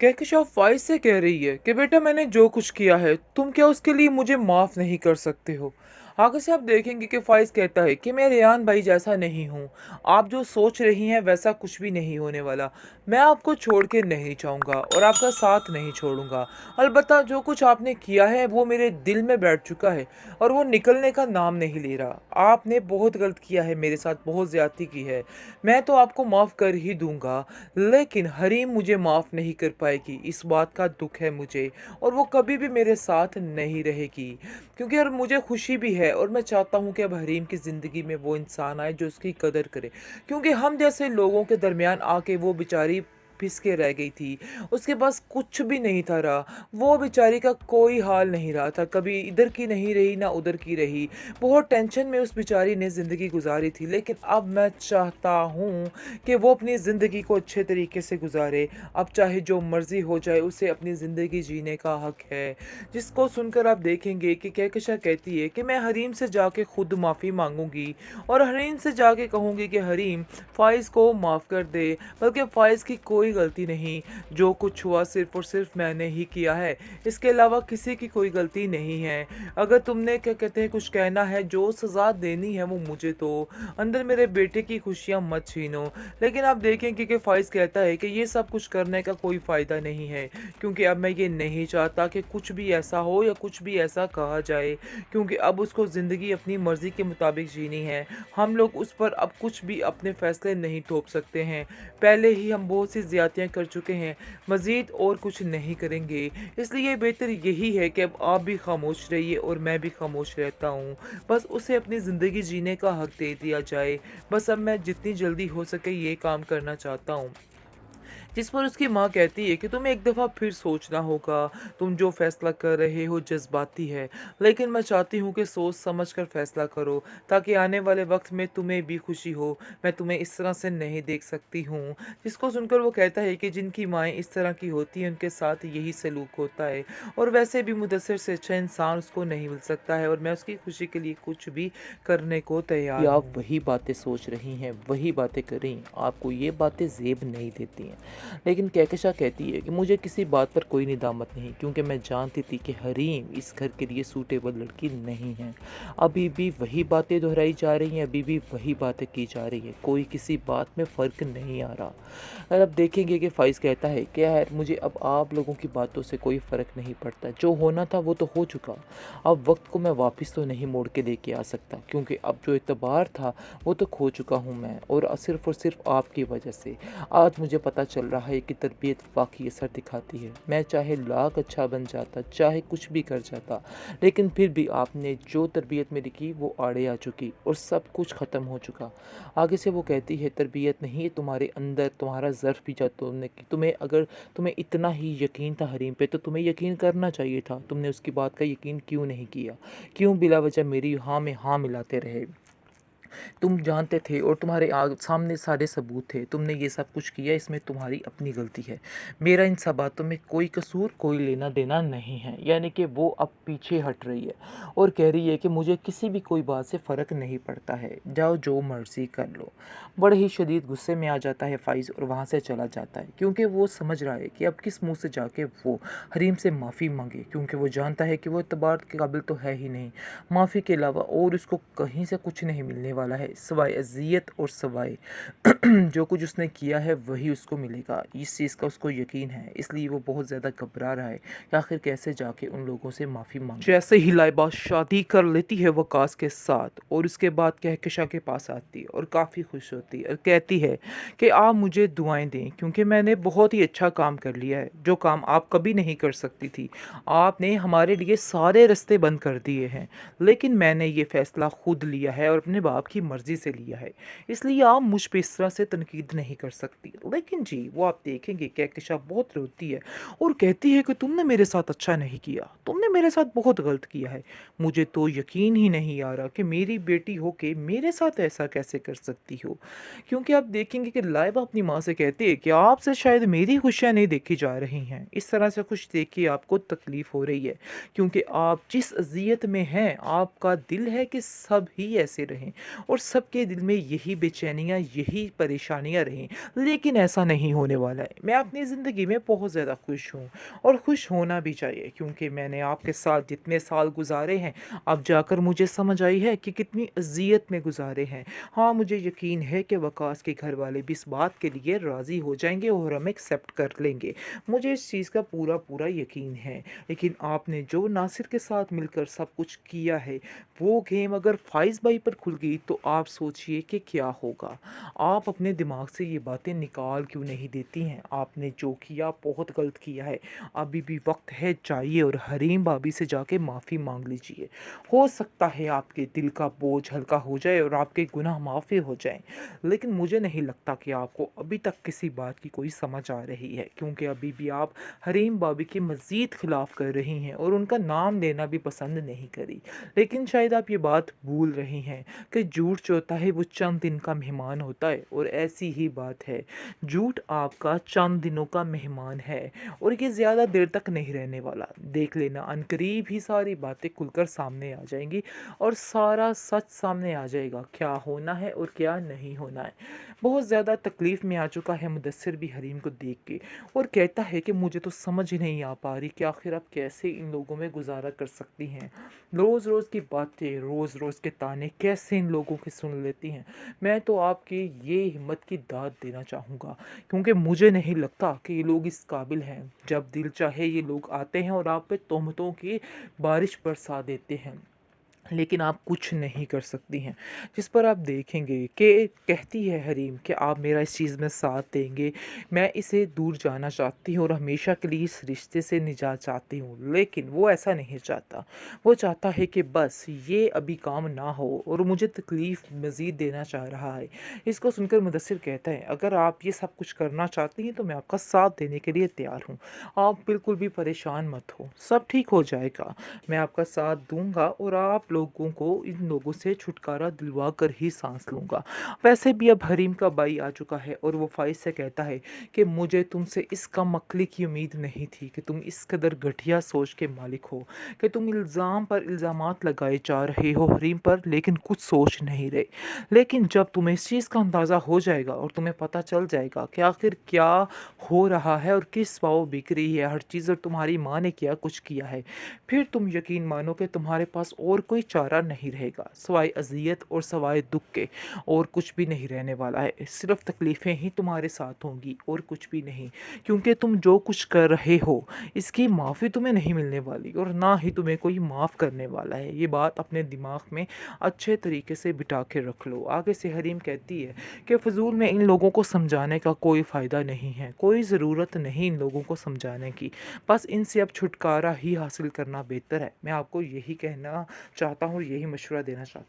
कहकशां फ़ाइज़ से कह रही है कि बेटा मैंने जो कुछ किया है, तुम क्या उसके लिए मुझे माफ़ नहीं कर सकते हो? आगे से आप देखेंगे कि फ़ाइज़ कहता है कि मैं रेयान भाई जैसा नहीं हूँ। आप जो सोच रही हैं वैसा कुछ भी नहीं होने वाला। मैं आपको छोड़ के नहीं जाऊँगा और आपका साथ नहीं छोड़ूँगा। अलबत्ता जो कुछ आपने किया है वो मेरे दिल में बैठ चुका है और वो निकलने का नाम नहीं ले रहा। आपने बहुत गलत किया है मेरे साथ, बहुत ज़्यादती की है। मैं तो आपको माफ़ कर ही दूँगा, लेकिन हरीम मुझे माफ़ नहीं कर पाएगी, इस बात का दुख है मुझे और वो कभी भी मेरे साथ नहीं रहेगी। क्योंकि यार मुझे खुशी भी है और मैं चाहता हूँ कि अब हरीम की ज़िंदगी में वो इंसान आए जो उसकी कदर करे। क्योंकि हम जैसे लोगों के दरमियान आके वो बेचारी पिस के रह गई थी। उसके पास कुछ भी नहीं था रहा। वो बेचारी का कोई हाल नहीं रहा था। कभी इधर की नहीं रही ना उधर की रही। बहुत टेंशन में उस बेचारी ने ज़िंदगी गुज़ारी थी। लेकिन अब मैं चाहता हूँ कि वो अपनी ज़िंदगी को अच्छे तरीके से गुज़ारे। अब चाहे जो मर्ज़ी हो जाए, उसे अपनी ज़िंदगी जीने का हक है। जिसको सुनकर आप देखेंगे कि कहकशा कहती है कि मैं हरीम से जाके खुद माफ़ी मांगूंगी और हरीम से जाके कहूंगी कि हरीम फ़ाइज़ को माफ़ कर दे, बल्कि फ़ाइज़ की कोई गलती नहीं। जो कुछ हुआ सिर्फ़ और सिर्फ मैंने ही किया है, इसके अलावा किसी की कोई गलती नहीं है। अगर तुमने क्या कहते हैं कुछ कहना है, जो सज़ा देनी है वो मुझे दो, अंदर मेरे बेटे की खुशियाँ मत छीनो। लेकिन आप देखेंगे कि फ़ाइज़ कहता है कि ये सब कुछ करने का कोई फ़ायदा नहीं है, क्योंकि अब मैं ये नहीं चाहता कि कुछ भी ऐसा हो या कुछ भी ऐसा कहा जाए, क्योंकि अब उसको ज़िंदगी अपनी मर्ज़ी के मुताबिक जीनी है। हम लोग उस पर अब कुछ भी अपने फ़ैसले नहीं थोप सकते हैं। पहले ही हम बहुत सी ज़्यादतियाँ कर चुके हैं, मज़ीद और कुछ नहीं करेंगे। इसलिए बेहतर यही है कि अब आप भी खामोश रहिए और मैं भी खामोश रहता हूँ। बस उसे अपनी ज़िंदगी जीने का हक दे दिया जाए। बस अब मैं जितनी जल्दी हो सके ये काम करना चाहता हूँ। जिस पर उसकी माँ कहती है कि तुम्हें एक दफ़ा फिर सोचना होगा, तुम जो फ़ैसला कर रहे हो जज़्बाती है, लेकिन मैं चाहती हूँ कि सोच समझ कर फ़ैसला करो, ताकि आने वाले वक़्त में तुम्हें भी खुशी हो। मैं तुम्हें इस तरह से नहीं देख सकती हूँ। जिसको सुनकर वो कहता है कि जिनकी माएँ इस तरह की होती हैं, उनके साथ यही सलूक होता है और वैसे भी मुदस्सिर से अच्छा इंसान उसको नहीं मिल सकता है और मैं उसकी खुशी के लिए कुछ भी करने को तैयार हूँ। आप वही बातें सोच रही हैं, वही बातें कर रही हैं, आपको ये बातें ज़ेब नहीं देती हैं। लेकिन कहकशा कहती है कि मुझे किसी बात पर कोई निदामत नहीं, क्योंकि मैं जानती थी कि हरीम इस घर के लिए सूटेबल लड़की नहीं है। अभी भी वही बातें दोहराई जा रही हैं, अभी भी वही बातें की जा रही हैं, कोई किसी बात में फ़र्क नहीं आ रहा। और अब देखेंगे कि फ़ाइज़ कहता है कि यार मुझे अब आप लोगों की बातों से कोई फ़र्क नहीं पड़ता, जो होना था वो तो हो चुका। अब वक्त को मैं वापस तो नहीं मोड़ के लेके आ सकता, क्योंकि अब जो एतबार था वो तो खो चुका हूँ मैं, और सिर्फ आपकी वजह से। आज मुझे पता चल रहा है कि तरबियत वाकई असर दिखाती है। मैं चाहे लाख अच्छा बन जाता, चाहे कुछ भी कर जाता, लेकिन फिर भी आपने जो तरबियत मेरी की वो आड़े आ चुकी और सब कुछ ख़त्म हो चुका। आगे से वो कहती है तरबियत नहीं, तुम्हारे अंदर तुम्हारा ज़र्फ भी जा तुमने कि तुम्हें इतना ही यकीन था हरीम पे, तो तुम्हें यकीन करना चाहिए था। तुमने उसकी बात का यकीन क्यों नहीं किया? क्यों बिला वजह मेरी हाँ में हाँ मिलाते रहे? तुम जानते थे और तुम्हारे सामने सारे सबूत थे। तुमने ये सब कुछ किया, इसमें तुम्हारी अपनी गलती है। मेरा इन सब बातों में कोई कसूर, कोई लेना देना नहीं है। यानी कि वो अब पीछे हट रही है और कह रही है कि मुझे किसी भी कोई बात से फ़र्क नहीं पड़ता है। जाओ जो मर्ज़ी कर लो। बड़े ही शदीद गुस्से में आ जाता है फ़ाइज़ और वहाँ से चला जाता है, क्योंकि वो समझ रहा है कि अब किस मुँह से जाके वो हरीम से माफ़ी माँगे, क्योंकि वो जानता है कि वो एतबार के काबिल तो है ही नहीं। माफ़ी के अलावा और उसको कहीं से कुछ नहीं मिलने वाला है, सिवाय अज़ियत और सिवाय जो कुछ उसने किया है वही उसको मिलेगा। इस चीज़ का उसको यकीन है, इसलिए वो बहुत ज़्यादा घबरा रहा है कि आखिर कैसे जाके उन लोगों से माफ़ी मांगे। जैसे ही लाइबा शादी कर लेती है वकास के साथ और उसके बाद कहकशा के पास आती है और काफ़ी खुश होती है और कहती है कि आप मुझे दुआएं दें, क्योंकि मैंने बहुत ही अच्छा काम कर लिया है, जो काम आप कभी नहीं कर सकती थी। आपने हमारे लिए सारे रास्ते बंद कर दिए हैं, लेकिन मैंने ये फ़ैसला खुद लिया है और अपने बाप की मर्ज़ी से लिया है, इसलिए आप मुझ पे इस तरह से तनकीद नहीं कर सकती। लेकिन जी वो आप देखेंगे कहकशा बहुत रोती है और कहती है कि तुमने मेरे साथ अच्छा नहीं किया, तुमने मेरे साथ बहुत गलत किया है। मुझे तो यकीन ही नहीं आ रहा कि मेरी बेटी हो के मेरे साथ ऐसा कैसे कर सकती हो। क्योंकि आप देखेंगे कि लाइबा अपनी माँ से कहती है कि आपसे शायद मेरी खुशियाँ नहीं देखी जा रही हैं, इस तरह से खुश देख के आपको तकलीफ़ हो रही है, क्योंकि आप जिस अज़ियत में हैं आपका दिल है कि सब ही ऐसे रहें। और सबके दिल में यही बेचैनियाँ, यही परेशानियाँ रहें। लेकिन ऐसा नहीं होने वाला है। मैं अपनी ज़िंदगी में बहुत ज़्यादा खुश हूँ और खुश होना भी चाहिए, क्योंकि मैंने आपके साथ जितने साल गुज़ारे हैं, अब जाकर मुझे समझ आई है कि कितनी अज़ियत में गुज़ारे हैं। हाँ, मुझे यकीन है कि वकास के घर वाले भी इस बात के लिए राज़ी हो जाएँगे और हमें एक्सेप्ट कर लेंगे। मुझे इस चीज़ का पूरा यकीन है। लेकिन आपने जो नासिर के साथ मिलकर सब कुछ किया है, वो गेम अगर फ़ाइज़ भाई पर खुल गई तो आप सोचिए कि क्या होगा। आप अपने दिमाग से ये बातें निकाल क्यों नहीं देती हैं? आपने जो किया बहुत गलत किया है। अभी भी वक्त है, जाइए और हरीम भाभी से जाके माफ़ी मांग लीजिए। हो सकता है आपके दिल का बोझ हल्का हो जाए और आपके गुनाह माफ़ी हो जाएं। लेकिन मुझे नहीं लगता कि आपको अभी तक किसी बात की कोई समझ आ रही है, क्योंकि अभी भी आप हरीम भाभी के मज़ीद खिलाफ कर रही हैं और उनका नाम लेना भी पसंद नहीं करी। लेकिन शायद आप ये बात भूल रही हैं कि झूठ जो होता है वो चंद दिन का मेहमान होता है, और ऐसी ही बात है। झूठ आपका चंद दिनों का मेहमान है और ये ज़्यादा देर तक नहीं रहने वाला। देख लेना, अनकरीब ही सारी बातें खुलकर सामने आ जाएंगी और सारा सच सामने आ जाएगा, क्या होना है और क्या नहीं होना है। बहुत ज़्यादा तकलीफ़ में आ चुका है मुदस्सिर भी हरीम को देख के, और कहता है कि मुझे तो समझ ही नहीं आ पा रही कि आखिर आप कैसे इन लोगों में गुजारा कर सकती हैं। रोज़ रोज़ की बातें, रोज़ रोज़ के ताने कैसे इन लोगों की सुन लेती हैं। मैं तो आपकी ये हिम्मत की दाद देना चाहूँगा, क्योंकि मुझे नहीं लगता कि ये लोग इस काबिल हैं। जब दिल चाहे ये लोग आते हैं और आप पे तोहमतों की बारिश बरसा देते हैं, लेकिन आप कुछ नहीं कर सकती हैं। जिस पर आप देखेंगे कि कहती है हरीम कि आप मेरा इस चीज़ में साथ देंगे, मैं इसे दूर जाना चाहती हूँ और हमेशा के लिए इस रिश्ते से निजात चाहती हूँ। लेकिन वो ऐसा नहीं चाहता। वो चाहता है कि बस ये अभी काम ना हो और मुझे तकलीफ़ मज़ीद देना चाह रहा है। इसको सुनकर मुदस्सिर कहता है, अगर आप ये सब कुछ करना चाहती हैं तो मैं आपका साथ देने के लिए तैयार हूँ। आप बिल्कुल भी परेशान मत हो, सब ठीक हो जाएगा। मैं आपका साथ दूंगा और आप लोगों को इन लोगों से छुटकारा दिलवा कर ही सांस लूंगा। वैसे भी अब हरीम का भाई आ चुका है और वो फाइज से कहता है कि मुझे तुमसे इस कम अक्ली की उम्मीद नहीं थी कि तुम इस कदर घटिया सोच के मालिक हो, कि तुम इल्ज़ाम पर इल्ज़ामात लगाए जा रहे हो हरीम पर, लेकिन कुछ सोच नहीं रहे। लेकिन जब तुम्हें इस चीज़ का अंदाज़ा हो जाएगा और तुम्हें पता चल जाएगा कि आखिर क्या हो रहा है और किस पाव बिक रही है हर चीज़, और तुम्हारी माँ ने क्या कुछ किया है, फिर तुम यकीन मानो कि तुम्हारे पास और कोई चारा नहीं रहेगा सिवाय अजियत और सिवाय दुख के। और कुछ भी नहीं रहने वाला है, सिर्फ तकलीफ़ें ही तुम्हारे साथ होंगी और कुछ भी नहीं। क्योंकि तुम जो कुछ कर रहे हो इसकी माफ़ी तुम्हें नहीं मिलने वाली और ना ही तुम्हें कोई माफ़ करने वाला है। ये बात अपने दिमाग में अच्छे तरीके से बिठा के रख लो। आगे से हरीम कहती है कि फ़जूल में इन लोगों को समझाने का कोई फ़ायदा नहीं है, कोई ज़रूरत नहीं इन लोगों को समझाने की। बस इनसे अब छुटकारा ही हासिल करना बेहतर है। मैं आपको यही कहना चाहता हूँ और यही मशवरा देना चाहता हूँ।